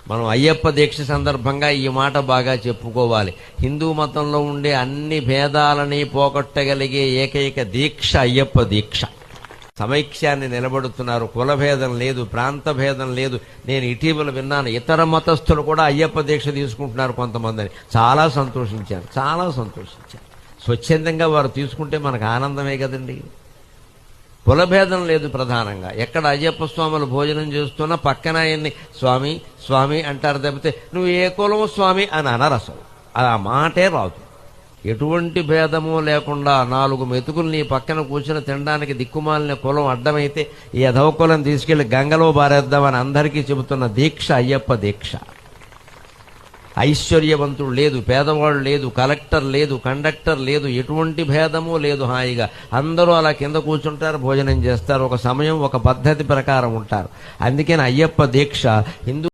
మనం అయ్యప్ప దీక్ష సందర్భంగా ఈ మాట బాగా చెప్పుకోవాలి. హిందూ మతంలో ఉండే అన్ని భేదాలని పోగొట్టగలిగే ఏకైక దీక్ష అయ్యప్ప దీక్ష. సమైక్యాన్ని నిలబడుతున్నారు. కులభేదం లేదు, ప్రాంత భేదం లేదు. నేను ఇటీవల విన్నాను, ఇతర మతస్థులు కూడా అయ్యప్ప దీక్ష తీసుకుంటున్నారు కొంతమందిని. చాలా సంతోషించాను. స్వచ్ఛందంగా వారు తీసుకుంటే మనకు ఆనందమే కదండి. కులభేదం లేదు. ప్రధానంగా ఎక్కడ అయ్యప్ప స్వాములు భోజనం చేస్తున్నా పక్కన ఆయన్ని స్వామి స్వామి అంటారు తప్పితే నువ్వు ఏ కులము స్వామి అని అనరు. అసలు ఆ మాటే రాదు. ఎటువంటి భేదము లేకుండా 4 మెతుకులు నీ పక్కన కూర్చుని తినడానికి దిక్కుమాలిన కులం అడ్డమైతే ఈ అధవ కులం తీసుకెళ్లి గంగలో బారేద్దామని అందరికీ చెబుతున్న దీక్ష అయ్యప్ప దీక్ష. ఐశ్వర్యవంతుడు లేదు, పేదవాడు లేదు, కలెక్టర్ లేదు, కండక్టర్ లేదు, ఎటువంటి భేదము లేదు. హాయిగా అందరూ అలా కింద కూర్చుంటారు, భోజనం చేస్తారు. ఒక సమయం, ఒక పద్ధతి ప్రకారం ఉంటారు. అందుకని అయ్యప్ప దీక్ష హిందూ